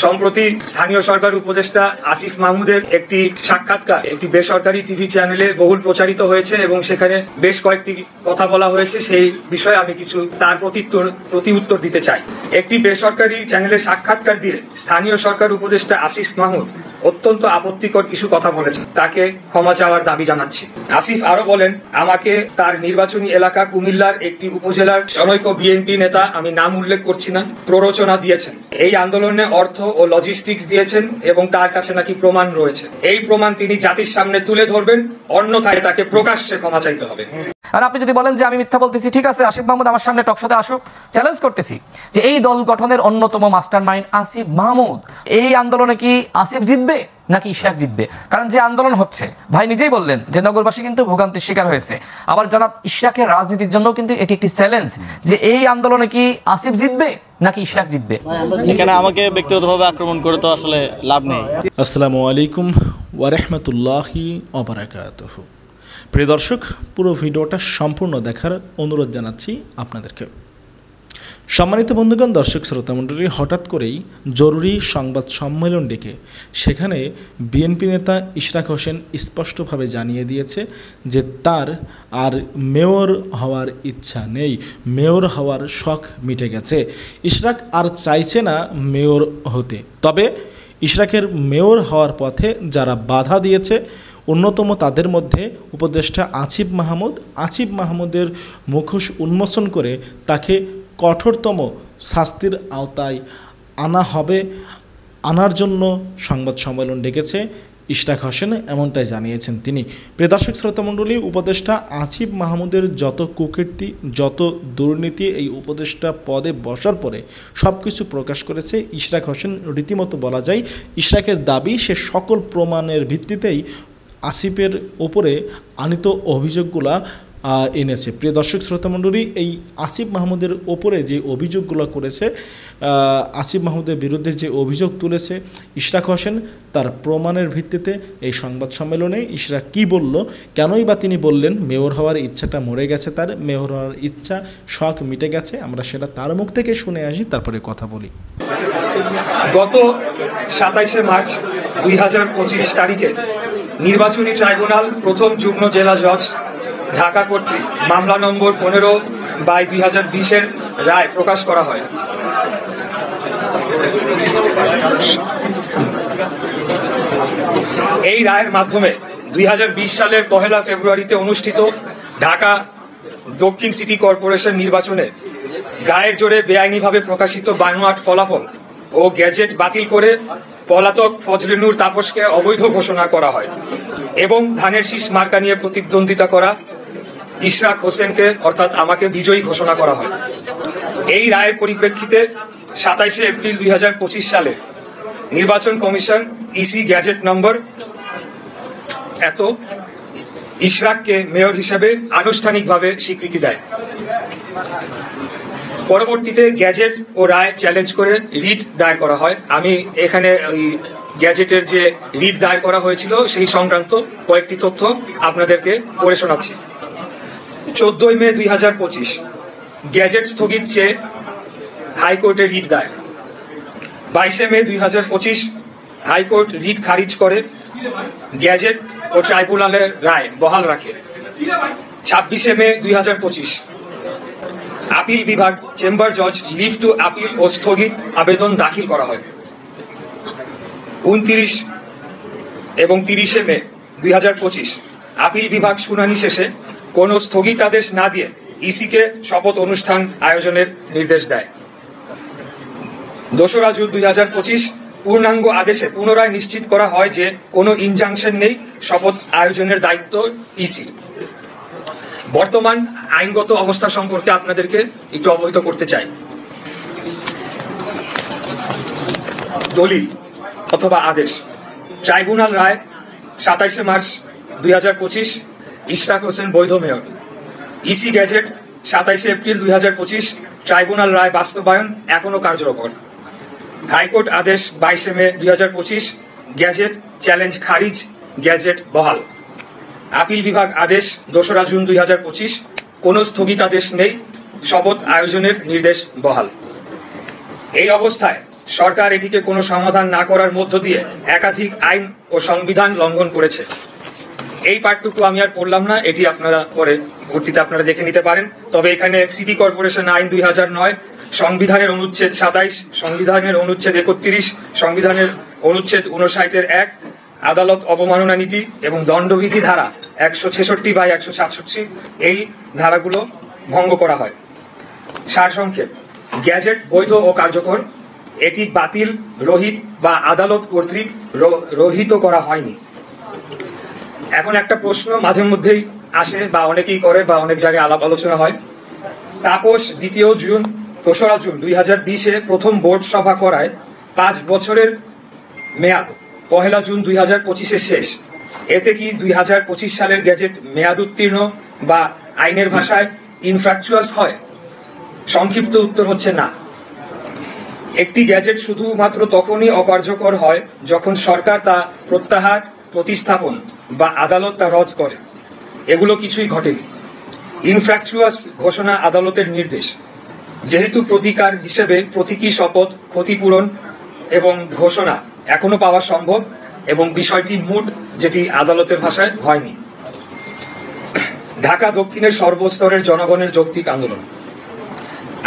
সম্প্রতি স্থানীয় সরকার উপদেষ্টা আসিফ মাহমুদের একটি সাক্ষাৎকার একটি বেসরকারি টিভি চ্যানেলে বহুল প্রচারিত হয়েছে এবং সেখানে বেশ কয়েকটি কথা বলা হয়েছে। সেই বিষয়ে আমি কিছু তার প্রতি উত্তর দিতে চাই। একটি বেসরকারি চ্যানেলে সাক্ষাৎকার দিয়ে স্থানীয় সরকার উপদেষ্টা আসিফ মাহমুদ অত্যন্ত আপত্তিকর কিছু কথা বলেছেন। তাকে ক্ষমা চাওয়ার দাবি জানাচ্ছি। আসিফ আরো বলেন, আমাকে তার নির্বাচনী এলাকা কুমিল্লার একটি উপজেলার জনৈক বিএনপি নেতা, আমি নাম উল্লেখ করছি না, প্ররোচনা দিয়েছেন। এই আন্দোলনে অর্থ ও লজিস্টিক্স দিয়েছেন এবং তার কাছে নাকি প্রমাণ রয়েছে। এই প্রমাণ তিনি জাতির সামনে তুলে ধরবেন, অন্যথায় তাকে প্রকাশ্যে ক্ষমা চাইতে হবে। আর আপনি যদি বলেন যে আমি মিথ্যা বলতেছি, ঠিক আছে, আসিফ মাহমুদ আমার সামনে টকশোতে আসুক, চ্যালেঞ্জ করতেছি যে এই দল গঠনের অন্যতম মাস্টারমাইন্ড আসিফ মাহমুদ। এই আন্দোলনে কি আসিফ জিতবে নাকি ইশরাক জিতবে? কারণ যে আন্দোলন হচ্ছে, ভাই নিজেই বললেন যে নগরবাসী কিন্তু ভোগান্তির শিকার হয়েছে। আবার জনাব ইশরাকের রাজনীতির জন্য কিন্তু এটি একটি চ্যালেঞ্জ যে এই আন্দোলনে কি আসিফ জিতবে নাকি ইশরাক জিতবে। এখানে আমাকে ব্যক্তিগতভাবে আক্রমণ করে তো আসলে লাভ নেই। আসসালামু আলাইকুম ওয়া রাহমাতুল্লাহি ওয়া বারাকাতুহু। প্রিয় দর্শক, পুরো ভিডিওটা সম্পূর্ণ দেখার অনুরোধ জানাচ্ছি আপনাদেরকে। সম্মানিত বন্ধুগণ, দর্শক শ্রোতা মণ্ডলী, হঠাৎ করেই জরুরি সংবাদ সম্মেলন ডেকে সেখানে বিএনপি নেতা ইশরাক হোসেন স্পষ্টভাবে জানিয়ে দিয়েছে যে তার আর মেয়র হওয়ার ইচ্ছা নেই, মেয়র হওয়ার শখ মিটে গেছে। ইশরাক আর চাইছে না মেয়র হতে। তবে ইশরাকের মেয়র হওয়ার পথে যারা বাধা দিয়েছে অন্যতম তাদের মধ্যে উপদেষ্টা আসিফ মাহমুদের মুখোশ উন্মোচন করে তাকে কঠোরতম শাস্তির আওতায় আনার জন্য সংবাদ সম্মেলন ডেকেছে ইশরাক হোসেন, এমনটাই জানিয়েছেন তিনি। প্রিয় দর্শক শ্রোতা মণ্ডলী, উপদেষ্টা আসিফ মাহমুদের যত কুকীর্তি, যত দুর্নীতি এই উপদেষ্টা পদে বসার পরে সব কিছু প্রকাশ করেছে ইশরাক হোসেন। রীতিমতো বলা যায় ইশরাকের দাবি সে সকল প্রমাণের ভিত্তিতেই আসিফের ওপরে আনিত অভিযোগগুলা এনেছে। প্রিয় দর্শক শ্রোতা মণ্ডলী, এই আসিফ মাহমুদের ওপরে যে অভিযোগগুলো করেছে, আসিফ মাহমুদের বিরুদ্ধে যে অভিযোগ তুলেছে ইশরাক হোসেন, তার প্রমাণের ভিত্তিতে এই সংবাদ সম্মেলনে ইশরাক কী বলল, কেনই বা তিনি বললেন মেয়র হওয়ার ইচ্ছাটা মরে গেছে, তার মেয়র হওয়ার ইচ্ছা শখ মিটে গেছে, আমরা সেটা তার মুখ থেকে শুনে আসি, তারপরে কথা বলি। গত 27শে মার্চ 2025 তারিখে নির্বাচনী ট্রাইব্যুনাল প্রথম যুগ্ম জেলা জজ ঢাকা কর্তৃক মামলা নম্বর 15/2020 রায় প্রকাশ করা হয়। এই রায়ের মাধ্যমে 2020 সালের 1 ফেব্রুয়ারিতে অনুষ্ঠিত ঢাকা দক্ষিণ সিটি কর্পোরেশন নির্বাচনে গায়ের জোরে বেআইনিভাবে প্রকাশিত বানোয়াট ফলাফল ও গ্যাজেট বাতিল করে পলাতক ফজলে নূর তাপসকে অবৈধ ঘোষণা করা হয় এবং ধানের শীষ মার্কা নিয়ে প্রতিদ্বন্দ্বিতা করা ইশরাক হোসেনকে অর্থাৎ আমাকে বিজয়ী ঘোষণা করা হয়। এই রায়ের পরিপ্রেক্ষিতে 27শে এপ্রিল 2025 সালে নির্বাচন কমিশন ইসি গ্যাজেট নম্বর ইশরাককে মেয়র হিসেবে আনুষ্ঠানিকভাবে স্বীকৃতি দেয়। পরবর্তীতে গ্যাজেট ও রায় চ্যালেঞ্জ করে রিট দায়ের করা হয়। আমি এখানে ওই গ্যাজেটের যে রিট দায়ের করা হয়েছিল সেই সংক্রান্ত কয়েকটি তথ্য আপনাদেরকে পড়ে শোনাচ্ছি। 14 মে 2025 গ্যাজেট স্থগিত চেয়ে হাইকোর্টে রিট দায়ের। 22 মে 2025 হাইকোর্ট রিট খারিজ করে গ্যাজেট ও ট্রাইব্যুনালের রায় বহাল রাখে। 26 মে 2025 আপিল বিভাগ চেম্বার জজ লিভ টু আপিল ও স্থগিত আবেদন দাখিল করা হয়। 29 এবং 30 মে 2025 আপিল বিভাগ শুনানি শেষে কোনো স্থগিতাদেশ না দিয়ে ইসিকে শপথ অনুষ্ঠান আয়োজনের নির্দেশ দেয়। 2 জুন 2025 পূর্ণাঙ্গ আদেশে পুনরায় নিশ্চিত করা হয় যে কোনো ইনজাংশন নেই, শপথ আয়োজনের দায়িত্ব ইসি। বর্তমান আইনগত অবস্থা সম্পর্কে আপনাদেরকে একটু অবহিত করতে চাই। দলিল অথবা আদেশ। ট্রাইব্যুনাল রায় 27শে মার্চ 2025 ইশরাক হোসেন বৈধ মেয়র। ইসি গ্যাজেট 27শে এপ্রিল 2025 ট্রাইব্যুনাল রায় বাস্তবায়ন এখনো কার্যকর। হাইকোর্ট আদেশ 22 মে 2025 গ্যাজেট চ্যালেঞ্জ খারিজ, গ্যাজেট বহাল। আপিল বিভাগ আদেশ 2 জুন 2025 কোনো স্থগিতাদেশ নেই, শপথ আয়োজনের নির্দেশ বহাল। এই অবস্থায় সরকার এটিকে কোনো সমাধান না করার মধ্য দিয়ে একাধিক আইন ও সংবিধান লঙ্ঘন করেছে। এই পাঠটুকু আমি আর পড়লাম না, এটি আপনারা পরে ভর্তিতে আপনারা দেখে নিতে পারেন। তবে এখানে সিটি কর্পোরেশন আইন 2009, সংবিধানের অনুচ্ছেদ 27, সংবিধানের অনুচ্ছেদ 31, সংবিধানের অনুচ্ছেদ 59-1, আদালত অবমাননা নীতি এবং দণ্ডবিধি ধারা 166/167 এই ধারাগুলো ভঙ্গ করা হয়। সারসংক্ষেপ: গ্যাজেট বৈধ ও কার্যকর, এটি বাতিল, রহিত বা আদালত কর্তৃক রহিত করা হয়নি। এখন একটা প্রশ্ন মাঝে মধ্যেই আসে বা অনেকেই করে বা অনেক জায়গায় আলাপ আলোচনা হয়। তাপস 2রা জুন 2020-এ প্রথম বোর্ড সভা করায় 5 বছরের মেয়াদ 1 জুন 2025-এ শেষ। এতে কি 2025 সালের গ্যাজেট মেয়াদ উত্তীর্ণ বা আইনের ভাষায় ইনফ্র্যাকচুয়াস হয়? সংক্ষিপ্ত উত্তর হচ্ছে না। একটি গ্যাজেট শুধুমাত্র তখনই অকার্যকর হয় যখন সরকার তা প্রত্যাহার, প্রতিস্থাপন বা আদালত তা রদ করে। এগুলো কিছুই ঘটেনি। ইনফ্র্যাকচুয়াস ঘোষণা আদালতের নির্দেশ। যেহেতু প্রতিকার হিসেবে প্রতীকী শপথ, ক্ষতিপূরণ এবং ঘোষণা এখনো পাওয়া সম্ভব এবং বিষয়টি মুড, যেটি আদালতের ভাষায় হয়নি। ঢাকা দক্ষিণের সর্বস্তরের জনগণের যৌক্তিক আন্দোলন।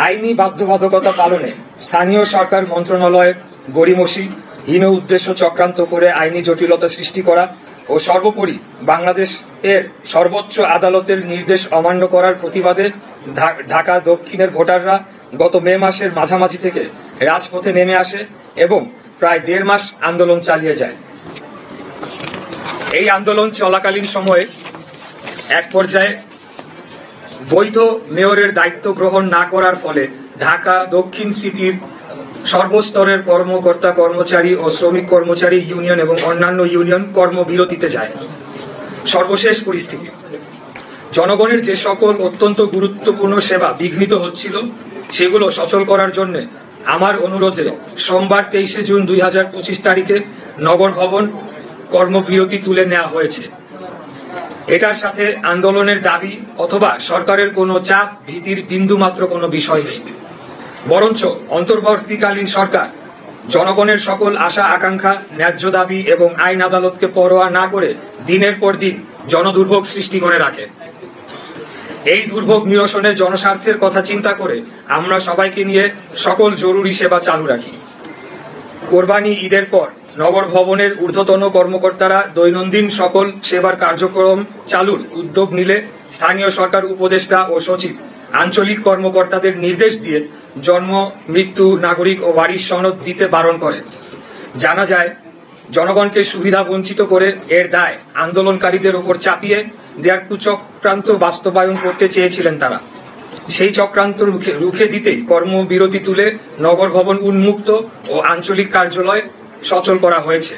আইনি বাধ্যবাধকতা পালনে স্থানীয় সরকার মন্ত্রণালয়ের গড়িমসি, হীন উদ্দেশ্য চক্রান্ত করে আইনি জটিলতা সৃষ্টি করা ও সর্বোপরি বাংলাদেশ এর সর্বোচ্চ আদালতের নির্দেশ অমান্য করার প্রতিবাদে ঢাকা দক্ষিণের ভোটাররা গত মে মাসের মাঝামাঝি থেকে রাজপথে নেমে আসে এবং প্রায় 1.5 মাস আন্দোলন চালিয়ে যায়। এই আন্দোলন চলাকালীন সময়ে এক পর্যায়ে বৈধ মেয়রের দায়িত্ব গ্রহণ না করার ফলে ঢাকা দক্ষিণ সিটির সর্বস্তরের কর্মকর্তা, কর্মচারী ও শ্রমিক কর্মচারী ইউনিয়ন এবং অন্যান্য ইউনিয়ন কর্মবিরতিতে যায়। সর্বশেষ পরিস্থিতি: জনগণের যে সকল অত্যন্ত গুরুত্বপূর্ণ সেবা বিঘ্নিত হচ্ছিল সেগুলো সচল করার জন্য আমার অনুরোধে সোমবার 23 জুন 2025 তারিখে নগর ভবন কর্মবিরতি তুলে নেওয়া হয়েছে। এটার সাথে আন্দোলনের দাবি অথবা সরকারের কোনো চাপ, ভীতির বিন্দুমাত্র কোনো বিষয় নেই। বরঞ্চ অন্তর্বর্তীকালীন সরকার জনগণের সকল আশা আকাঙ্ক্ষা, ন্যায্য দাবি এবং আইন আদালতকে পরোয়া না করে দিনের পর দিন জনদুর্ভোগ সৃষ্টি করে রাখে। এই দুর্ভোগ নিরসনে জনস্বার্থের কথা চিন্তা করে আমরা সবাইকে নিয়ে সকল জরুরি সেবা চালু রাখি। কোরবানি ঈদের পর নগর ভবনের ঊর্ধ্বতন কর্মকর্তারা দৈনন্দিন সকল সেবার কার্যক্রম চালুর উদ্যোগ নিলে স্থানীয় সরকার উপদেষ্টা ও সচিব আঞ্চলিক কর্মকর্তাদের নির্দেশ দিয়ে জন্ম, মৃত্যু, নাগরিক ও বাড়ির সনদ দিতে বারণ করে। জানা যায়, জনগণকে সুবিধা বঞ্চিত করে এর দায় আন্দোলনকারীদের উপর চাপিয়ে দেয়ার কুচক্রান্ত বাস্তবায়ন করতে চেয়েছিলেন তারা। সেই চক্রান্ত রুখে দিতেই কর্মবিরতি তুলে নগর ভবন উন্মুক্ত ও আঞ্চলিক কার্যালয় সচল করা হয়েছে।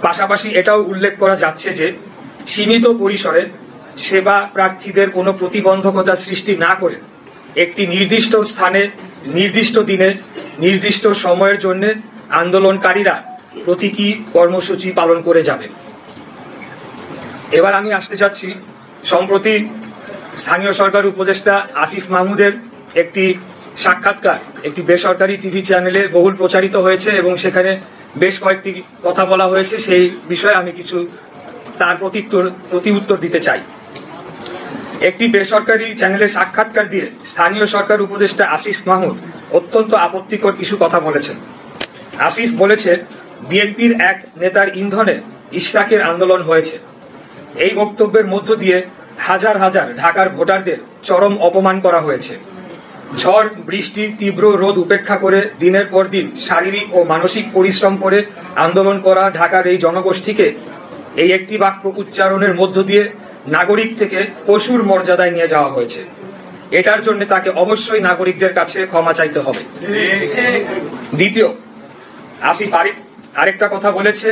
পাশাপাশি এটাও উল্লেখ করা যাচ্ছে যে সীমিত পরিসরে সেবা প্রার্থীদের কোনো প্রতিবন্ধকতা সৃষ্টি না করে একটি নির্দিষ্ট স্থানে, নির্দিষ্ট দিনে, নির্দিষ্ট সময়ের জন্য আন্দোলনকারীরা প্রতীকী কর্মসূচি পালন করে যাবে। এবার আমি আসতে চাচ্ছি, সম্প্রতি স্থানীয় সরকার উপদেষ্টা আসিফ মাহমুদের একটি সাক্ষাৎকার একটি বেসরকারি টিভি চ্যানেলে বহুল প্রচারিত হয়েছে এবং সেখানে বেশ কয়েকটি কথা বলা হয়েছে। সেই বিষয়ে আমি কিছু তার প্রতি উত্তর দিতে চাই। একটি বেসরকারি চ্যানেলে সাক্ষাৎকার দিয়ে স্থানীয় সরকার উপদেষ্টা আসিফ মাহমুদ অত্যন্ত আপত্তিকর কিছু কথা বলেছেন। আসিফ বলেছে, বিএনপির এক নেতার ইন্ধনে ইশরাকের আন্দোলন হয়েছে। এই বক্তব্যের মধ্য দিয়ে হাজার হাজার ঢাকার ভোটারদের চরম অপমান করা হয়েছে। ঝড়, বৃষ্টি, তীব্র রোদ উপেক্ষা করে দিনের পর দিন শারীরিক ও মানসিক পরিশ্রম করে আন্দোলন করা ঢাকার এই জনগোষ্ঠীকে এই একটি বাক্য উচ্চারণের মধ্য দিয়ে নাগরিক থেকে পশুর মর্যাদায় নিয়ে যাওয়া হয়েছে। এটার জন্য তাকে অবশ্যই নাগরিকদের কাছে ক্ষমা চাইতে হবে। দ্বিতীয়, আসিফ আরেকটা কথা বলেছে,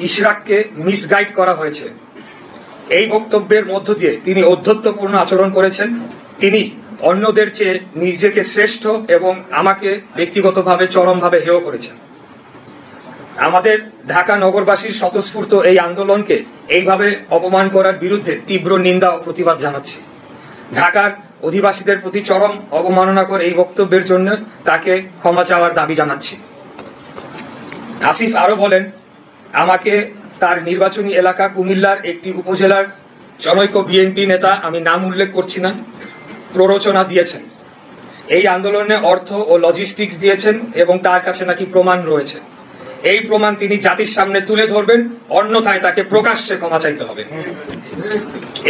ইশরাককে মিসগাইড করা হয়েছে। এই বক্তব্যের মধ্য দিয়ে তিনি ঔদ্ধত্যপূর্ণ আচরণ করেছেন। তিনি অন্যদের চেয়ে নিজেকে শ্রেষ্ঠ এবং আমাকে ব্যক্তিগতভাবে চরমভাবে হেয় করেছেন। আমাদের ঢাকা নগরবাসীর স্বতঃস্ফূর্ত এই আন্দোলনকে এইভাবে অপমান করার বিরুদ্ধে তীব্র নিন্দা ও প্রতিবাদ জানাচ্ছি। ঢাকার অধিবাসীদের প্রতি চরম অবমাননাকর এই বক্তব্যের জন্য তাকে ক্ষমা চাওয়ার দাবি জানাচ্ছি। আসিফ আরো বলেন, আমাকে তার নির্বাচনী এলাকা কুমিল্লার একটি উপজেলার জনৈক বিএনপি নেতা, আমি নাম উল্লেখ করছি না, প্ররোচনা দিয়েছেন। এই আন্দোলনে অর্থ ও লজিস্টিক্স দিয়েছেন এবং তার কাছে নাকি প্রমাণ রয়েছে। এই প্রমাণ তিনি জাতির সামনে তুলে ধরবেন, অন্যথায় তাকে প্রকাশ্যে ক্ষমা চাইতে হবে।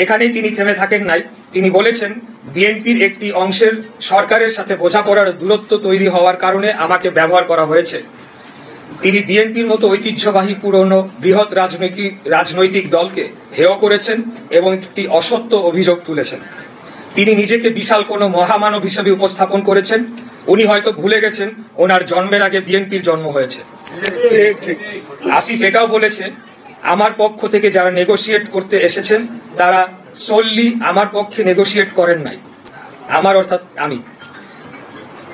এখানেই তিনি থেমে থাকেন নাই। তিনি বলেছেন, বিএনপির একটি অংশের সরকারের সাথে বোঝাপড়ার দূরত্ব তৈরি হওয়ার কারণে আমাকে ব্যবহার করা হয়েছে। তিনি বিএনপির মতো ঐতিহ্যবাহী পুরনো বৃহৎ রাজনৈতিক দলকে হেয় করেছেন এবং একটি অসত্য অভিযোগ তুলেছেন। তিনি নিজেকে বিশাল কোনো মহামানব হিসেবে উপস্থাপন করেছেন। উনি হয়তো ভুলে গেছেন ওনার জন্মের আগে বিএনপির জন্ম হয়েছে। আসিফ এটাও বলেছে, আমার পক্ষ থেকে যারা নেগোশিয়েট করতে এসেছেন তারা solely আমার পক্ষে নেগোশিয়েট করেন নাই। আমার অর্থাৎ আমি,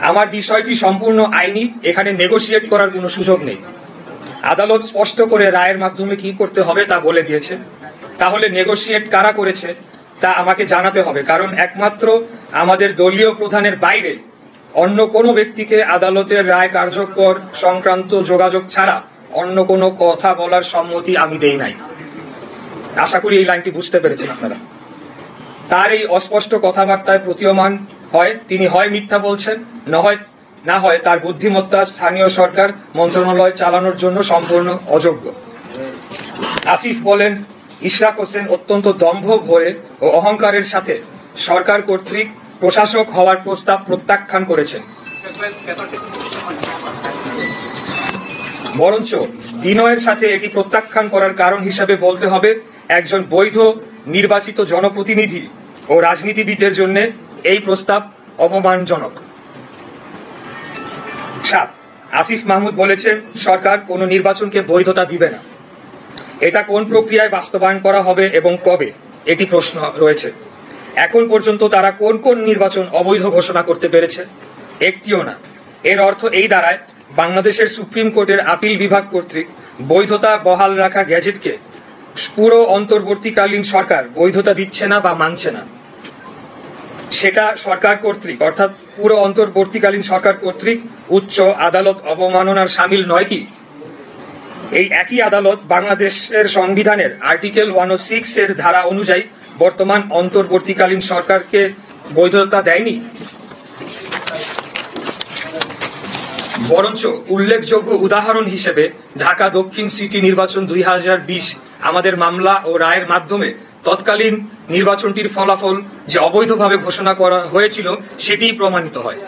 আমার বিষয়টি সম্পূর্ণ আইনি, এখানে নেগোশিয়েট করার কোনো সুযোগ নেই। আদালত স্পষ্ট করে রায়ের মাধ্যমে কি করতে হবে তা বলে দিয়েছে। তাহলে নেগোশিয়েট কারা করেছে তা আমাকে জানাতে হবে, কারণ একমাত্র আমাদের দলীয় প্রধানের বাইরে অন্য কোনো ব্যক্তিকে আদালতের রায় কার্যকর সংক্রান্ত যোগাযোগ ছাড়া অন্য কোনো কথা বলার সম্মতি আমি দেই নাই। আশা করি এই লাইনটি বুঝতে পেরেছেন আপনারা। তার এই অস্পষ্ট কথাবার্তায় প্রতীয়মান হয় তিনি হয় মিথ্যা বলছেন, না হয় তার বুদ্ধিমত্তা স্থানীয় সরকার মন্ত্রণালয় চালানোর জন্য সম্পূর্ণ অযোগ্য। আসিফ বলেন, ইশরাক হোসেন অত্যন্ত দম্ভ ভরে ও অহংকারের সাথে সরকার কর্তৃক প্রশাসক হওয়ার প্রস্তাব প্রত্যাখ্যান করেছেন। বরঞ্চ বিনয়ের সাথে এটি প্রত্যাখ্যান করার কারণ হিসাবে বলতে হবে, একজন বৈধ নির্বাচিত জনপ্রতিনিধি ও রাজনীতিবিদের জন্য এই প্রস্তাব অপমানজনক। 7, আসিফ মাহমুদ বলেছেন, সরকার কোনো নির্বাচনকে বৈধতা দিবে না। এটা কোন প্রক্রিয়ায় বাস্তবায়ন করা হবে এবং কবে, এটি প্রশ্ন রয়েছে। এখন পর্যন্ত তারা কোন কোন নির্বাচন অবৈধ ঘোষণা করতে পেরেছে? একটিও না। এর অর্থ এই দাঁড়ায়, বাংলাদেশের সুপ্রিম কোর্টের আপিল বিভাগ কর্তৃক বৈধতা বহাল রাখা গ্যাজেটকে পুরো অন্তর্বর্তীকালীন সরকার বৈধতা দিচ্ছে না বা মানছে না। সেটা সরকার কর্তৃক, অর্থাৎ পুরো অন্তর্বর্তীকালীন সরকার কর্তৃক উচ্চ আদালত অবমাননার সামিল নয় কি? এই একই আদালত বাংলাদেশের সংবিধানের আর্টিকেল 106 এর ধারা অনুযায়ী বর্তমান অন্তর্বর্তীকালীন সরকারকে বৈধতা দেয়নি। বরঞ্চ উল্লেখযোগ্য উদাহরণ হিসেবে ঢাকা দক্ষিণ সিটি নির্বাচন 2020 আমাদের মামলা ও রায়ের মাধ্যমে তৎকালীন নির্বাচনটির ফলাফল যে অবৈধভাবে ঘোষণা করা হয়েছিল সেটিই প্রমাণিত হয়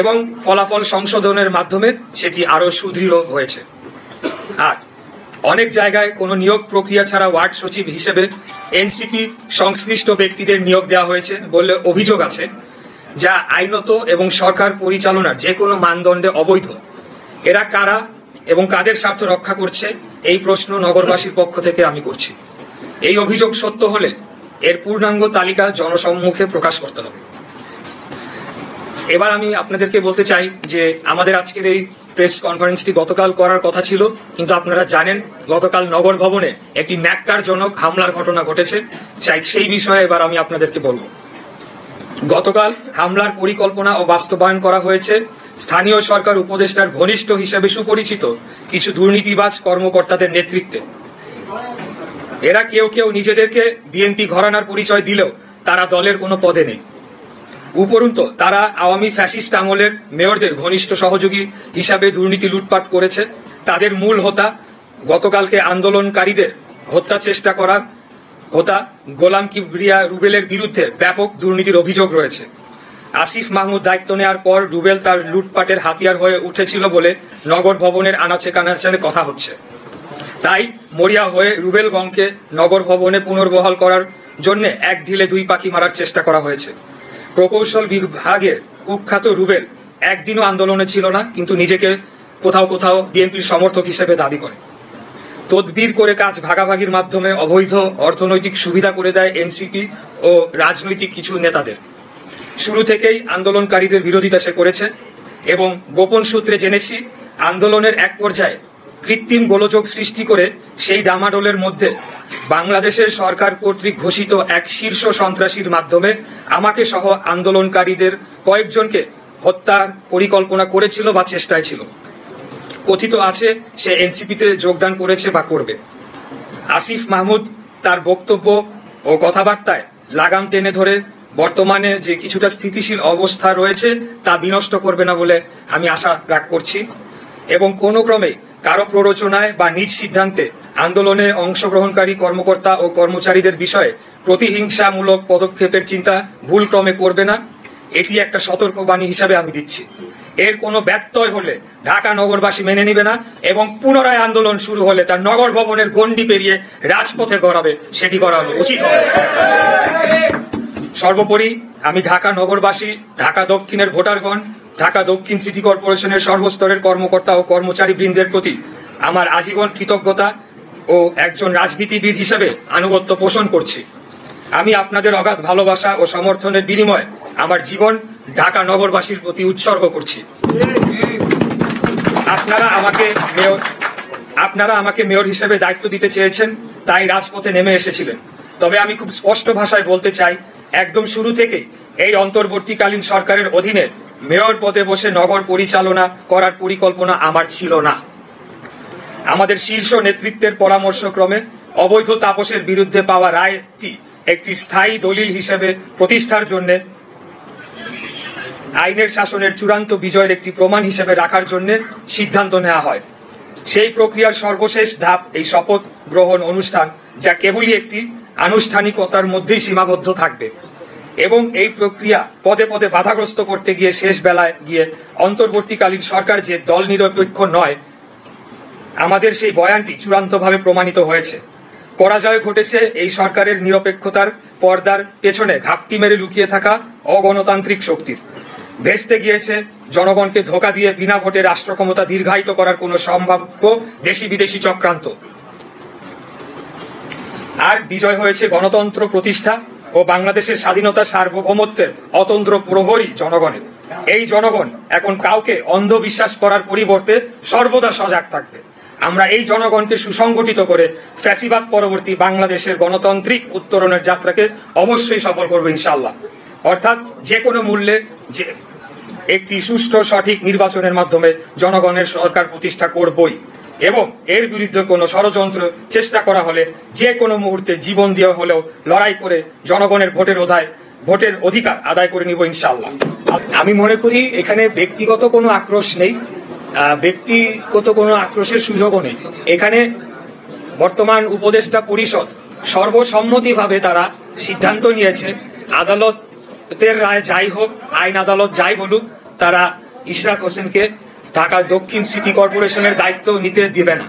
এবং ফলাফল সংশোধনের মাধ্যমে সেটি আরো সুদৃঢ় হয়েছে। আর অনেক জায়গায় কোনো নিয়োগ প্রক্রিয়া ছাড়া ওয়ার্ড সচিব হিসেবে এনসিপি সংশ্লিষ্ট ব্যক্তিদের নিয়োগ দেওয়া হয়েছে বলে অভিযোগ আছে, যা আইনত এবং সরকার পরিচালনার যে কোনো মানদণ্ডে অবৈধ। এরা কারা এবং কাদের স্বার্থ রক্ষা করছে, এই প্রশ্ন নগরবাসীর পক্ষ থেকে আমি করছি। এই অভিযোগ সত্য হলে এর পূর্ণাঙ্গ তালিকা জনসম্মুখে প্রকাশ করতে হবে। এবার আমি আপনাদেরকে বলতে চাই যে আমাদের আজকের এই প্রেস কনফারেন্সটি গতকাল করার কথা ছিল, কিন্তু আপনারা জানেন গতকাল নগর ভবনে একটি ন্যাক্কারজনক হামলার ঘটনা ঘটেছে। সেই বিষয়ে এবার আমি আপনাদেরকে বলবো। গতকাল হামলার পরিকল্পনা ও বাস্তবায়ন করা হয়েছে স্থানীয় সরকার উপদেষ্টার ঘনিষ্ঠ হিসেবে সুপরিচিত কিছু দুর্নীতিবাজ কর্মকর্তাদের নেতৃত্বে। এরা কেউ কেউ নিজেদেরকে বিএনপি ঘরানার পরিচয় দিলেও তারা দলের কোনো পদে নেই। উপরন্তু তারা আওয়ামী ফ্যাসিস্ট আমলের মেয়রদের ঘনিষ্ঠ সহযোগী হিসাবে দুর্নীতি লুটপাট করেছে। তাদের মূল হোতা গতকালকে আন্দোলনকারীদের হত্যা চেষ্টা করা হোতা গোলাম কিবরিয়া রুবেলের বিরুদ্ধে ব্যাপক দুর্নীতির অভিযোগ রয়েছে। আসিফ মাহমুদ দায়িত্ব নেওয়ার পর রুবেল তার লুটপাটের হাতিয়ার হয়ে উঠেছিল বলে নগর ভবনের আনাচে কানাচে কথা হচ্ছে। তাই মরিয়া হয়ে রুবেল গংকে নগর ভবনে পুনর্বহাল করার জন্য এক ঢিলে দুই পাখি মারার চেষ্টা করা হয়েছে। প্রকৌশল বিভাগের কুখ্যাত রুবেল একদিনও আন্দোলনে ছিল না, কিন্তু নিজেকে কোথাও কোথাও বিএনপির সমর্থক হিসেবে দাবি করে। তদবির করে কাজ ভাগাভাগির মাধ্যমে অবৈধ অর্থনৈতিক সুবিধা করে দেয় এনসিপি ও রাজনৈতিক কিছু নেতাদের। শুরু থেকেই আন্দোলনকারীদের বিরোধিতা সে করেছে এবং গোপন সূত্রে জেনেছি আন্দোলনের এক পর্যায়ে কৃত্রিম গোলযোগ সৃষ্টি করে সেই ডামাডোলের মধ্যে বাংলাদেশের সরকার কর্তৃক ঘোষিত এক শীর্ষ সন্ত্রাসীর মাধ্যমে আমাকে সহ আন্দোলনকারীদের কয়েকজনকে হত্যার পরিকল্পনা করেছিল বা চেষ্টায় ছিল। কথিত আছে সে এনসিপিতে যোগদান করেছে বা করবে। আসিফ মাহমুদ তার বক্তব্য ও কথাবার্তায় লাগাম টেনে ধরে বর্তমানে যে কিছুটা স্থিতিশীল অবস্থা রয়েছে তা বিনষ্ট করবে না বলে আমি আশা করছি, এবং কোনো ক্রমে কারো প্ররোচনায় বা নিজ সিদ্ধান্তে আন্দোলনে অংশগ্রহণকারী কর্মকর্তা ও কর্মচারীদের বিষয়ে প্রতিহিংসামূলক পদক্ষেপের চিন্তা ভুল ক্রমে করবে না। এটি একটা সতর্কবাণী হিসাবে আমি দিচ্ছি। এর কোনো ব্যত্যয় হলে ঢাকা নগরবাসী মেনে নিবে না, এবং পুনরায় আন্দোলন শুরু হলে তার নগর ভবনের গণ্ডি পেরিয়ে রাজপথে গড়াবে, সেটি করানো উচিত হবে। সর্বোপরি আমি ঢাকা নগরবাসী, ঢাকা দক্ষিণের ভোটারগণ, ঢাকা দক্ষিণ সিটি কর্পোরেশনের সর্বস্তরের কর্মকর্তা ও কর্মচারী বৃন্দের প্রতি আমার আজীবন কৃতজ্ঞতা ও একজন রাজনীতিবিদ হিসেবে আনুগত্য পোষণ করছি। আমি আপনাদের অগাধ ভালোবাসা ও সমর্থনের বিনিময়ে আমার জীবন ঢাকা নগরবাসীর প্রতি উৎসর্গ করছি। আপনারা আমাকে মেয়র হিসেবে দায়িত্ব দিতে চেয়েছেন, তাই রাজপথে নেমে এসেছিলেন। তবে আমি খুব স্পষ্ট ভাষায় বলতে চাই, একদম শুরু থেকে এই অন্তর্বর্তীকালীন সরকারের অধীনে মেয়র পদে বসে নগর পরিচালনা করার পরিকল্পনা আমার ছিল না। আমাদের শীর্ষ নেতৃত্বের পরামর্শক্রমে অবৈধ তাপসের বিরুদ্ধে পাওয়া রায়টি একটি স্থায়ী দলিল হিসেবে প্রতিষ্ঠার জন্য আইনের শাসনের চূড়ান্ত বিজয়ের একটি প্রমাণ হিসেবে রাখার জন্য সিদ্ধান্ত নেওয়া হয়। সেই প্রক্রিয়ার সর্বশেষ ধাপ এই শপথ গ্রহণ অনুষ্ঠান, যা কেবলই একটি আনুষ্ঠানিকতার মধ্যেই সীমাবদ্ধ থাকবে, এবং এই প্রক্রিয়া পদে পদে বাধাগ্রস্ত করতে গিয়ে শেষ বেলায় গিয়ে অন্তর্বর্তীকালীন সরকার যে দল নিরপেক্ষ নয়, আমাদের সেই বয়ানটি চূড়ান্তভাবে প্রমাণিত হয়েছে। পরাজয় ঘটেছে এই সরকারের নিরপেক্ষতার পর্দার পেছনে ঘাপটি মেরে লুকিয়ে থাকা অগণতান্ত্রিক শক্তির। ভেস্তে গিয়েছে জনগণকে ধোঁকা দিয়ে বিনা ভোটে রাষ্ট্র ক্ষমতা দীর্ঘায়িত করার কোন সম্ভাব্য দেশি বিদেশি চক্রান্ত। আর বিজয় হয়েছে গণতন্ত্র প্রতিষ্ঠা ও বাংলাদেশের স্বাধীনতা সার্বভৌমত্বের অতন্ত্র প্রহরী জনগণের। এই জনগণ এখন কাউকে অন্ধবিশ্বাস করার পরিবর্তে সর্বদা সজাগ থাকবে। আমরা এই জনগণকে সুসংগঠিত করে ফ্যাসিবাদ পরবর্তী বাংলাদেশের গণতান্ত্রিক উত্তরণের যাত্রাকে অবশ্যই সফল করবো ইনশাআল্লাহ। অর্থাৎ যে কোনো মূল্যে যে একটি সুষ্ঠু সঠিক নির্বাচনের মাধ্যমে জনগণের সরকার প্রতিষ্ঠা করবই, এবং এর বিরুদ্ধে কোনো ষড়যন্ত্র চেষ্টা করা হলে যে কোনো মুহূর্তে জীবন দিয়ে হলেও লড়াই করে জনগণের ভোটের অধিকার আদায় করে নিব ইনশাআল্লাহ। আমি মনে করি এখানে ব্যক্তিগত কোনো আক্রোশ নেই, ব্যক্তিগত কোনো আক্রোশের সুযোগও নেই। এখানে বর্তমান উপদেষ্টা পরিষদ সর্বসম্মতিভাবে তারা সিদ্ধান্ত নিয়েছে, আদালতের রায় যাই হোক, আইন আদালত যাই বলুক, তারা ইশরাক হোসেনকে ঢাকা দক্ষিণ সিটি কর্পোরেশনের দায়িত্ব নিতে দিবে না।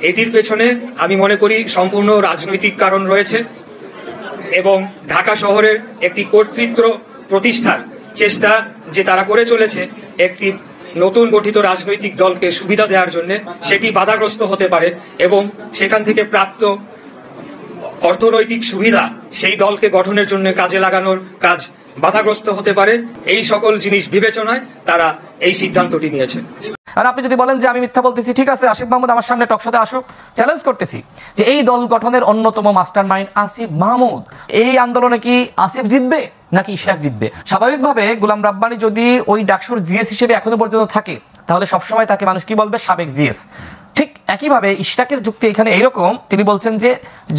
এটির পেছনে আমি মনে করি সম্পূর্ণ রাজনৈতিক কারণ রয়েছে, এবং ঢাকা শহরের একটি কর্তৃত্ব প্রতিষ্ঠার চেষ্টা যে তারা করে চলেছে একটি নতুন গঠিত রাজনৈতিক দলকে সুবিধা দেওয়ার জন্য, সেটি বাধাগ্রস্ত হতে পারে, এবং সেখান থেকে প্রাপ্ত অর্থনৈতিক সুবিধা সেই দলকে গঠনের জন্য কাজে লাগানোর কাজ বাধাগ্রস্ত হতে পারে। এই সকল জিনিস বিবেচনায় তারা এই সিদ্ধান্তটি নিয়েছে। আর আপনি যদি বলেন যে আমি মিথ্যা বলতেছি, ঠিক আছে, আসিফ মাহমুদ আমার সামনে টকশোতে আসুক, চ্যালেঞ্জ করতেছি যে এই দল গঠনের অন্যতম মাস্টারমাইন্ড আসিফ মাহমুদ। এই আন্দোলনে কি আসিফ জিতবে নাকি ইশরাক জিতবে? স্বাভাবিকভাবে গোলাম রাব্বানী যদি ওই ডাকসুর জিএস হিসেবে এখনো পর্যন্ত থাকে, তাহলে সবসময় তাকে মানুষ কি বলবে? সাবেক জিএস। ঠিক একইভাবে ইশরাকের যুক্তি এখানে এইরকম, তিনি বলছেন যে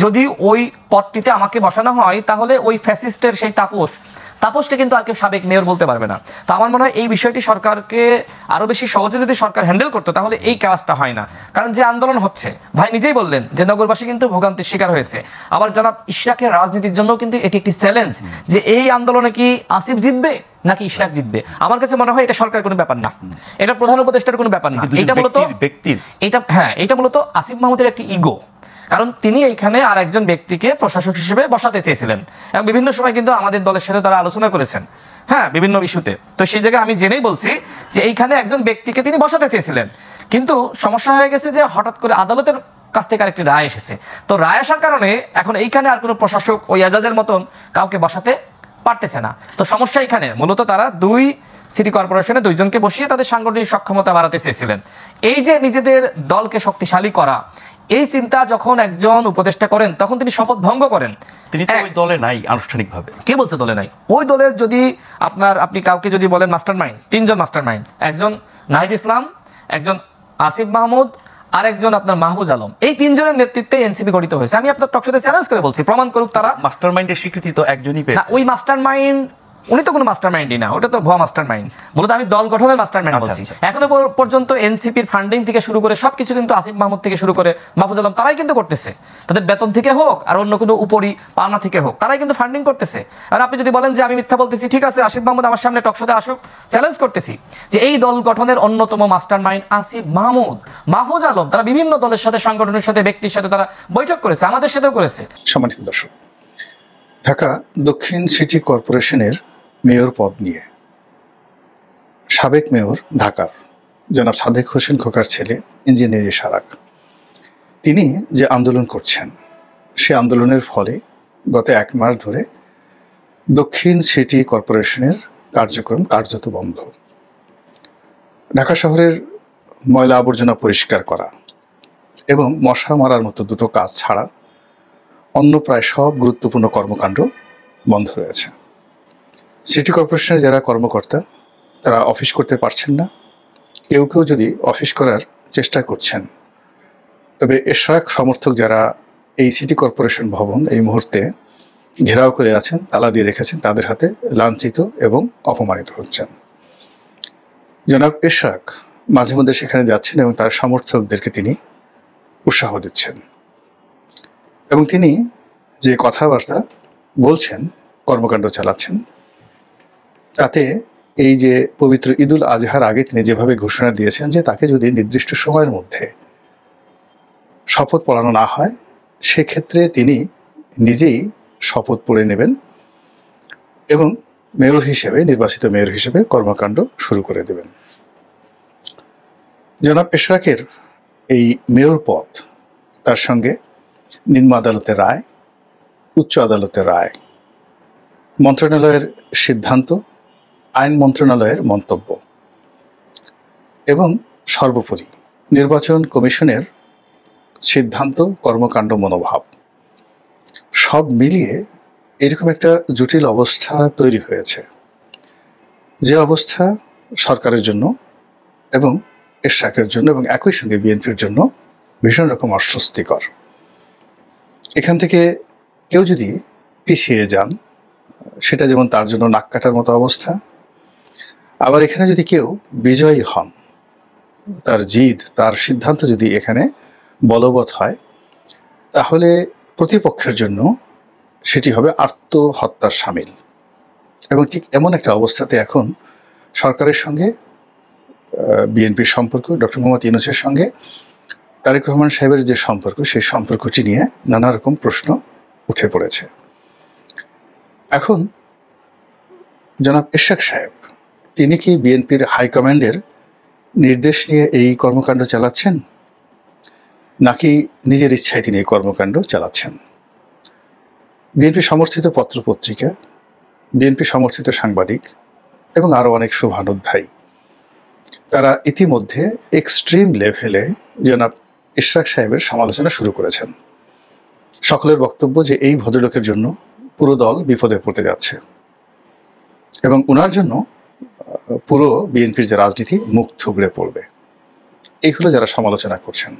যদি ওই পদটিতে আমাকে বসানো হয়, তাহলে ওই ফ্যাসিস্টের সেই তাপসকে কিন্তু আর কেউ সাবেক মেয়র বলতে পারবে না। তো আমার মনে হয় এই বিষয়টি সরকারকে আরো বেশি সহজে যদি সরকার হ্যান্ডেল করতো, তাহলে এই কাজটা হয় না। কারণ যে আন্দোলন হচ্ছে, ভাই নিজেই বললেন যে নগরবাসী কিন্তু ভোগান্তির শিকার হয়েছে। আবার জনাব ইশরাকের রাজনীতির জন্য কিন্তু এটি একটি চ্যালেঞ্জ যে এই আন্দোলনে কি আসিফ জিতবে নাকি ইশরাক জিতবে। আমার কাছে মনে হয় এটা সরকার কোনো ব্যাপার না, এটা প্রধান উপদেষ্টার কোনো ব্যাপার না, এটা মূলত ব্যক্তির, এটা মূলত আসিফ মাহমুদের একটি ইগো। কারণ তিনি এইখানে আর একজন ব্যক্তিকে প্রশাসক হিসেবে বসাতে চেয়েছিলেন, এবং বিভিন্ন সময় কিন্তু আমাদের দলের সাথে তারা আলোচনা করেছেন, হ্যাঁ, বিভিন্ন ইস্যুতে। তো সেই জায়গায় আমি জেনেই বলছি যে এইখানে একজন ব্যক্তিকে তিনি বসাতে চেয়েছিলেন, কিন্তু সমস্যা হয়ে গেছে যে হঠাৎ করে আদালতের কাছ থেকে আরেকটি রায় এসেছে। তো রায় আসার কারণে এখন এইখানে আর কোনো প্রশাসক ওই এজাজের মতন কাউকে বসাতে পারতেছে না। তো সমস্যা এখানে মূলত তারা দুই সিটি কর্পোরেশনে দুইজনকে বসিয়ে তাদের সাংগঠনিক সক্ষমতা বাড়াতে চেয়েছিলেন। এই যে নিজেদের দলকে শক্তিশালী করা, এই চিন্তা যখন একজন উপদেষ্টা করেন, তখন তিনি শপথ ভঙ্গ করেন। তিনি তো ওই দলে নাই আনুষ্ঠানিকভাবে। কে বলছে দলে নাই? ওই দলের যদি আপনি কাউকে যদি বলেন মাস্টারমাইন্ড, তিনজন মাস্টারমাইন্ড, একজন নাহিদ ইসলাম, একজন আসিফ মাহমুদ, আরেকজন আপনার মাহফুজ আলম, এই তিনজনের নেতৃত্বে এনসিপি গঠিত হয়েছে। আমি আপনার টকশোতে চ্যালেঞ্জ করে বলছি, প্রমাণ করুক তারা। মাস্টার মাইন্ডের স্বীকৃতি তো একজনই না, পেয়েছে। ওই মাস্টার মাইন্ড, উনি তো কোনো মাস্টার মাইন্ডই না, ওটা তো ভুয়া মাস্টার মাইন্ড। মূলত আমি দল গঠনের মাস্টার মাইন্ড আচ্ছা, বলছি। আচ্ছা। এখনো পর্যন্ত এনসিপির ফান্ডিং থেকে শুরু করে সবকিছু কিন্তু আসিফ মাহমুদ থেকে শুরু করে মাহফুজ আলম তারাই কিন্তু করতেছে। তাদের বেতন থেকে হোক আর অন্য কোনো উপরি পাওনা থেকে হোক, তারাই কিন্তু ফান্ডিং করতেছে। আর আপনি যদি বলেন যে আমি মিথ্যা বলতেছি, ঠিক আছে, আসিফ মাহমুদ আমার সামনে টকশোতে আসুক, চ্যালেঞ্জ করতেছি যে এই দল গঠনের অন্যতম মাস্টার মাইন্ড আসিফ মাহমুদ, মাহফুজ আলম, তারা বিভিন্ন দলের সাথে, সংগঠনের সাথে, ব্যক্তির সাথে তারা বৈঠক করেছে, আমাদের সাথেও করেছে। সম্মানিত দর্শক, ঢাকা দক্ষিণ সিটি কর্পোরেশনের মেয়র পদ নিয়ে সাবেক মেয়র ঢাকার জনাব সাদেক হোসেন খোকার ছেলে ইঞ্জিনিয়ার ইশারাক, তিনি যে আন্দোলন করছেন, সে আন্দোলনের ফলে গত 1 মাস ধরে দক্ষিণ সিটি কর্পোরেশনের কার্যক্রম কার্যত বন্ধ। ঢাকা শহরের ময়লা আবর্জনা পরিষ্কার করা এবং মশা মারার মতো দুটো কাজ ছাড়া অন্য প্রায় সব গুরুত্বপূর্ণ কর্মকাণ্ড বন্ধ রয়েছে। সিটি কর্পোরেশনের যারা কর্মকর্তা, তারা অফিস করতে পারছেন না। কেউ কেউ যদি অফিস করার চেষ্টা করছেন, তবে এশরাক সমর্থক যারা এই সিটি কর্পোরেশন ভবন এই মুহূর্তে ঘেরাও করে আছেন, তালা দিয়ে রেখেছেন, তাদের হাতে লাঞ্ছিত এবং অপমানিত হচ্ছেন। জনাব এশরাক মাঝে মধ্যে সেখানে যাচ্ছেন এবং তার সমর্থকদেরকে তিনি উৎসাহ দিচ্ছেন, এবং তিনি যে কথাবার্তা বলছেন, কর্মকাণ্ড চালাচ্ছেন, তাতে এই যে পবিত্র ঈদুল আজহার আগে তিনি যেভাবে ঘোষণা দিয়েছেন যে তাকে যদি নির্দিষ্ট সময়ের মধ্যে শপথ পড়ানো না হয়, সেক্ষেত্রে তিনি নিজেই শপথ পড়ে নেবেন এবং মেয়র হিসেবে, নির্বাচিত মেয়র হিসেবে কর্মকাণ্ড শুরু করে দেবেন। জনাব এশরাকের এই মেয়র পদ, তার সঙ্গে নিম্ন আদালতের রায়, উচ্চ আদালতের রায়, মন্ত্রণালয়ের সিদ্ধান্ত, আইন মন্ত্রণালয়ের মন্তব্য এবং সর্বোপরি নির্বাচন কমিশনের সিদ্ধান্ত, কর্মকাণ্ড, মনোভাব, সব মিলিয়ে এরকম একটা জটিল অবস্থা তৈরি হয়েছে, যে অবস্থা সরকারের জন্য এবং এশরাকের জন্য এবং একই সঙ্গে বিএনপির জন্য ভীষণ রকম অস্বস্তিকর। এখান থেকে কেউ যদি পিছিয়ে যান, সেটা যেমন তার জন্য নাক কাটার মতো অবস্থা, আবার এখানে যদি কেউ বিজয়ী হন, তার জিদ, তার সিদ্ধান্ত যদি এখানে বলবৎ হয়, তাহলে প্রতিপক্ষের জন্য সেটি হবে আত্মহত্যার শামিল। এবং ঠিক এমন একটা অবস্থাতে এখন সরকারের সঙ্গে বিএনপির সম্পর্ক, ডক্টর মোহাম্মদ ইউনূসের সঙ্গে তারেক রহমান সাহেবের যে সম্পর্ক, সেই সম্পর্কটি নিয়ে নানা রকম প্রশ্ন উঠে পড়েছে। এখন জনাব এশরাক সাহেব, তিনি কি বিএনপির হাইকমান্ডের নির্দেশ নিয়ে এই কর্মকাণ্ড চালাচ্ছেন, নাকি নিজের ইচ্ছায় তিনি এই কর্মকাণ্ড চালাচ্ছেন? বিএনপি সমর্থিত পত্রপত্রিকা, বিএনপি সমর্থিত সাংবাদিক এবং আরও অনেক শুভানুধ্যায়ী, তারা ইতিমধ্যে এক্সট্রিম লেভেলে জনাব এশরাক সাহেবের সমালোচনা শুরু করেছেন। সকলের বক্তব্য যে এই ভদ্রলোকের জন্য পুরো দল বিপদে পড়তে যাচ্ছে এবং ওনার জন্য পুরো বিএনপির যে রাজনীতি মুখ থুবড়ে পড়বে। এইগুলো যারা সমালোচনা করছেন,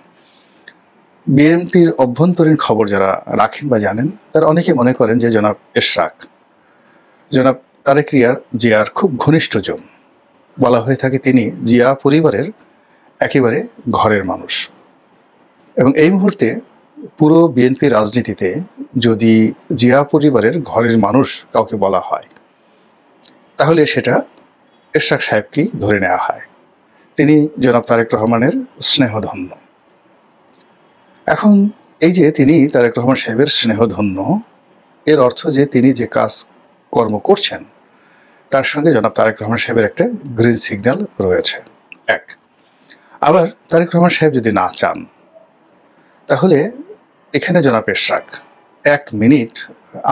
বিএনপির অভ্যন্তরীণ খবর যারা রাখেন বা জানেন, তারা অনেকে মনে করেন যে জনাব এশরাক জনাব তারেক জিয়ার খুব ঘনিষ্ঠজন। বলা হয়ে থাকে তিনি জিয়া পরিবারের একেবারে ঘরের মানুষ, এবং এই মুহূর্তে পুরো বিএনপি রাজনীতিতে যদি জিয়া পরিবারের ঘরের মানুষ কাউকে বলা হয়, তাহলে সেটা এশরাক সাহেবকেই ধরে নেওয়া হয়। তিনি জনাব তারেক রহমানের স্নেহধন্য। এখন এই যে তিনি তারেক রহমান সাহেবের স্নেহধন্য, এর অর্থ যে তিনি যে কাজ কর্ম করছেন তার সঙ্গে জনাব তারেক রহমান সাহেবের একটা গ্রিন সিগন্যাল রয়েছে। এক, আবার তারেক রহমান সাহেব যদি না চান, তাহলে এখানে জনাব এশরাক 1 মিনিট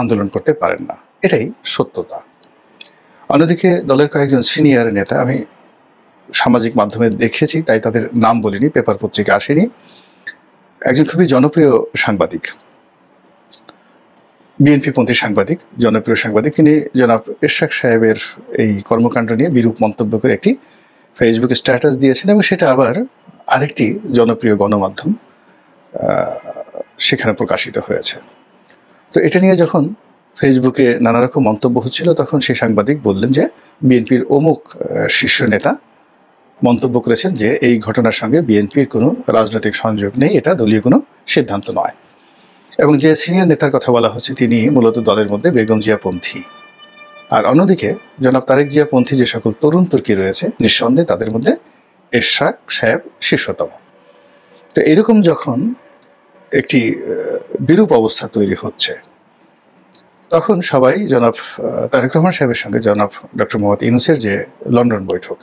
আন্দোলন করতে পারেন না, এটাই সত্যতা। অন্যদিকে দলের কয়েকজন সিনিয়র নেতা আমি সামাজিক মাধ্যমে দেখেছি, তাই তাদের নাম বলিনি, পেপার পত্রিকা আসেনি। একজন খুবই জনপ্রিয় সাংবাদিক, বিএনপিপন্থী সাংবাদিক, জনপ্রিয় সাংবাদিক, তিনি জনাব এশরাক সাহেবের এই কর্মকাণ্ড নিয়ে বিরূপ মন্তব্য করে একটি ফেসবুক স্ট্যাটাস দিয়েছেন এবং সেটা আবার আরেকটি জনপ্রিয় গণমাধ্যম সেখানে প্রকাশিত হয়েছে। তো এটা নিয়ে যখন ফেসবুকে নানা রকম মন্তব্য হচ্ছিল, তখন সেই সাংবাদিক বললেন যে বিএনপির অমুক শীর্ষ নেতা মন্তব্য করেছেন যে এই ঘটনার সঙ্গে বিএনপির কোনো রাজনৈতিক সংযোগ নেই, এটা দলীয় কোনো সিদ্ধান্ত নয়। এবং যে সিনিয়র নেতার কথা বলা হচ্ছে তিনি মূলত দলের মধ্যে বেগম জিয়াপন্থী, আর অন্যদিকে জনাব তারেক জিয়াপন্থী যে সকল তরুণ তুর্কি রয়েছে নিঃসন্দেহে তাদের মধ্যে এরশাদ সাহেব শীর্ষতম। তো এরকম যখন একটি বিরূপ অবস্থা তৈরি হচ্ছে, তখন সবাই জনাব তারেক রহমান সাহেবের সঙ্গে জনাব ডক্টর মোহাম্মদ ইউনূসের যে লন্ডন বৈঠক,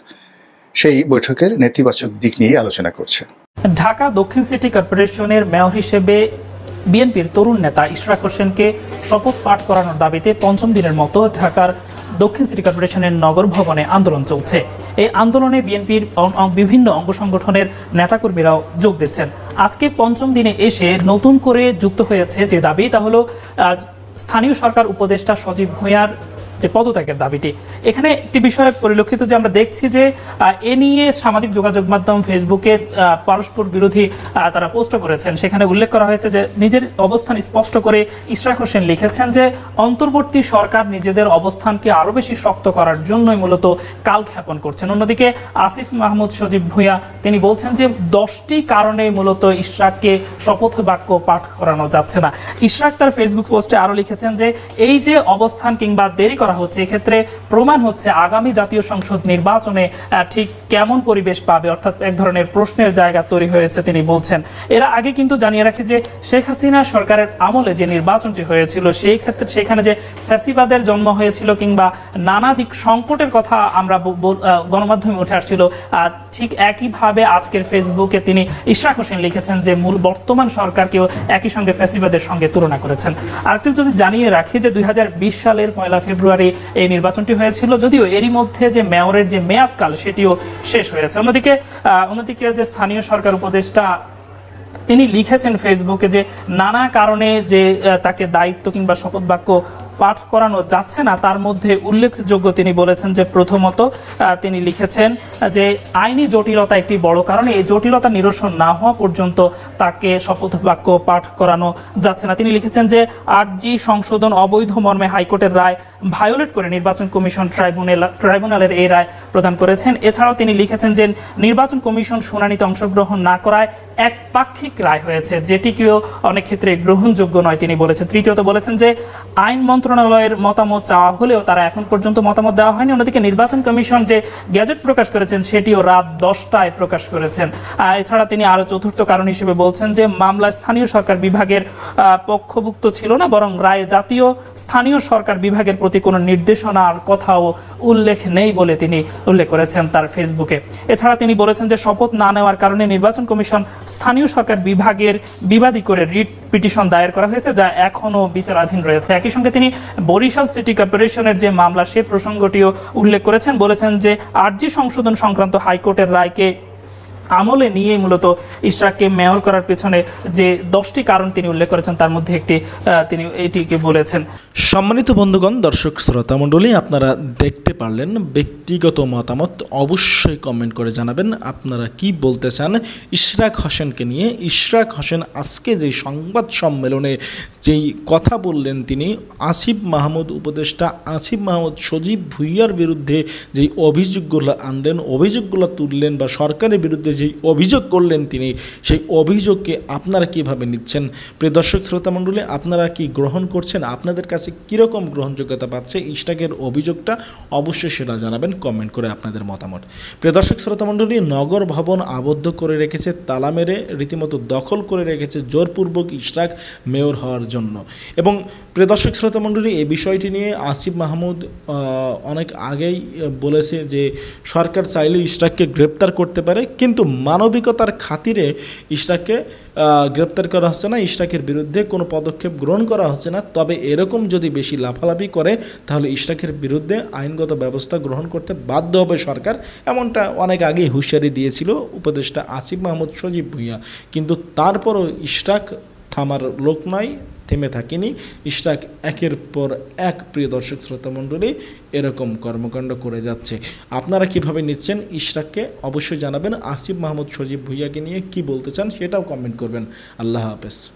সেই বৈঠকের নেতিবাচক দিক নিয়ে আলোচনা করছে। ঢাকা দক্ষিণ সিটি কর্পোরেশনের মেয়র হিসেবে বিএনপির তরুণ নেতা ইশরাক হোসেনকে শপথ পাঠ করানোর দাবিতে পঞ্চম দিনের মতো ঢাকার দক্ষিণ সিটি কর্পোরেশনের নগর ভবনে আন্দোলন চলছে। এই আন্দোলনে বিএনপির বিভিন্ন অঙ্গ সংগঠনের নেতাকর্মীরাও যোগ দিচ্ছেন। আজকে পঞ্চম দিনে এসে নতুন করে যুক্ত হয়েছে যে দাবি, তা হলো স্থানীয় সরকার উপদেষ্টা সজীব ভুঁইয়ার যে পদত্যাগের দাবিটি। এখানে একটি বিষয় পরিলক্ষিত যে আমরা দেখছি যে এ নিয়ে সামাজিক যোগাযোগ মাধ্যম ফেসবুকে পরস্পর বিরোধী তারা পোস্ট করেছেন। সেখানে উল্লেখ করা হয়েছে যে নিজের অবস্থান স্পষ্ট করে ইশরাক হোসেন লিখেছেন যে অন্তর্বর্তী সরকার নিজেদের অবস্থানকে আরো বেশি শক্ত করার জন্যই মূলত কালক্ষেপণ করছেন। অন্যদিকে আসিফ মাহমুদ সজীব ভুঁইয়া তিনি বলছেন যে 10টি কারণে মূলত ইশরাককে শপথ বাক্য পাঠ করানো যাচ্ছে না। ইশরাক তার ফেসবুক পোস্টে আরো লিখেছেন যে এই যে অবস্থান কিংবা দেরি করা হচ্ছে, এক্ষেত্রে প্রমাণ হচ্ছে আগামী জাতীয় সংসদ নির্বাচনে ঠিক কেমন পরিবেশ পাবে, অর্থাৎ এক ধরনের প্রশ্নের জায়গা তৈরি হয়েছে তিনি বলছেন। এরা আগে কিন্তু জানিয়ে রাখে যে শেখ হাসিনা সরকারের আমলে যে নির্বাচনটি হয়েছিল সেই ক্ষেত্রে সেখানে যে ফ্যাসিবাদের জন্ম হয়েছিল কিংবা নানা দিক সংকটের কথা আমরা গণমাধ্যমে উঠে আসছিল, ঠিক একইভাবে আজকের ফেসবুকে তিনি ইশরাক হোসেন লিখেছেন যে মূল বর্তমান সরকারকেও একই সঙ্গে ফ্যাসিবাদের সঙ্গে তুলনা করেছেন। আরেকটু যদি জানিয়ে রাখি যে 2020 সালের 1 ফেব্রুয়ারি এই নির্বাচনটি হয়েছিল, যদিও এরই মধ্যে যে মেয়রের যে মেয়াদকাল সেটিও শেষ হয়েছে। অন্যদিকে যে স্থানীয় সরকার উপদেষ্টা তিনি লিখেছেন ফেসবুকে যে নানা কারণে যে তাকে দায়িত্ব কিংবা শপথ বাক্য পাঠ করানো যাচ্ছে না, তার মধ্যে উল্লেখযোগ্য তিনি বলেছেন যে প্রথমত তিনি লিখেছেন যে আইনি জটিলতা একটি বড় কারণ, এই জটিলতা নিরসন না হওয়া পর্যন্ত তাকে শপথ বাক্য পাঠ করানো যাচ্ছে না। তিনি লিখেছেন যে 8G সংশোধন অবৈধ মর্মে হাইকোর্টের রায় ভায়োলেট করে নির্বাচন কমিশন ট্রাইব্যুনালের এই রায় প্রদান করেছেন। এছাড়াও তিনি লিখেছেন যে নির্বাচন কমিশন শুনানিতে অংশগ্রহণ না করায় একপাক্ষিক রায় হয়েছে, যেটিকেও অনেক ক্ষেত্রে গ্রহণযোগ্য নয় তিনি বলেছেন। তৃতীয়ত বলেছেন যে আইন মন্ত্রণালয়ের মতামত চাওয়া হলেও তারা এখন পর্যন্ত মতামত দেওয়া হয়নি। অন্যদিকে নির্বাচন কমিশন যে গ্যাজেট প্রকাশ করেছেন সেটিও রাত 10টায় প্রকাশ করেছেন। এছাড়া তিনি আরো চতুর্থ কারণ হিসেবে বলছেন যে মামলায় স্থানীয় সরকার বিভাগের পক্ষভুক্ত ছিল না, বরং রায়ে জাতীয় স্থানীয় সরকার বিভাগের প্রতি কোনো নির্দেশনার কথাও উল্লেখ নেই বলে তিনি উল্লেখ করেছেন তার ফেসবুকে। এছাড়া তিনি বলেছেন যে শপথ না নেওয়ার কারণে নির্বাচন কমিশন স্থানীয় সরকার বিভাগের বিবাদী করে রিট পিটিশন দায়ের করা হয়েছে, যা এখনো বিচারাধীন রয়েছে। একই সঙ্গে তিনি বরিশাল সিটি কর্পোরেশনের যে মামলা সে প্রসঙ্গটিও উল্লেখ করেছেন, বলেছেন যে 8G সংশোধন সংক্রান্ত হাইকোর্টের রায়কে আমলে নিয়ে মূলত ইশরাককে মেয়র করার পেছনে যে 10টি কারণ তিনি উল্লেখ করেছেন তার মধ্যে একটি তিনি এটিকে বলেছেন। সম্মানিত বন্ধুগণ, দর্শক শ্রোতা মণ্ডলী, আপনারা দেখতে পারলেন। ব্যক্তিগত মতামত অবশ্যই কমেন্ট করে জানাবেন আপনারা কি বলতে চান ইশরাক হোসেনকে নিয়ে। ইশরাক হোসেন আজকে যে সংবাদ সম্মেলনে যেই কথা বললেন, তিনি আসিফ মাহমুদ উপদেষ্টা আসিফ মাহমুদ সজীব ভুঁইয়ার বিরুদ্ধে যেই অভিযোগগুলো আনলেন, অভিযোগগুলো তুললেন বা সরকারের বিরুদ্ধে যেই অভিযোগ করলেন তিনি, সেই অভিযোগকে আপনারা কিভাবে নিচ্ছেন? প্রিয় দর্শক শ্রোতা মণ্ডলী, আপনারা কি গ্রহণ করছেন? আপনাদের কাছে কীরকম গ্রহণযোগ্যতা পাচ্ছে ইশরাকের অভিযোগটা? অবশ্যই সেটা জানাবেন কমেন্ট করে আপনাদের মতামত। প্রিয় দর্শক শ্রোতা মণ্ডলী, নগর ভবন আবদ্ধ করে রেখেছে, তালা মেরে রীতিমতো দখল করে রেখেছে জোরপূর্বক ইশরাক মেয়র হওয়ার জন্য। এবং প্রিয় দর্শক শ্রোতা মণ্ডলী, এই বিষয়টি নিয়ে আসিফ মাহমুদ অনেক আগেই বলেছে যে সরকার চাইলে ইশরাককে গ্রেপ্তার করতে পারে, কিন্তু মানবিকতার খাতিরে ইশরাককে গ্রেপ্তার করা হচ্ছে না, ইশরাকের বিরুদ্ধে কোনো পদক্ষেপ গ্রহণ করা হচ্ছে না। তবে এরকম যদি বেশি লাফালাফি করে তাহলে ইশরাকের বিরুদ্ধে আইনগত ব্যবস্থা গ্রহণ করতে বাধ্য হবে সরকার, এমনটা অনেক আগেই হুঁশিয়ারি দিয়েছিল উপদেষ্টা আসিফ মাহমুদ সজীব ভুঁইয়া। কিন্তু তারপরও ইশরাক থামার লোক নয়, থেমে থাকেনি ইশরাক, একের পর এক প্রিয় দর্শক শ্রোতা মণ্ডলী এরকম কর্মকাণ্ড করে যাচ্ছে। আপনারা কিভাবে নিচ্ছেন ইশরাককে অবশ্যই জানাবেন। আসিফ মাহমুদ সজীব ভুঁইয়াকে নিয়ে কি বলতে চান সেটাও কমেন্ট করবেন। আল্লাহ হাফেজ।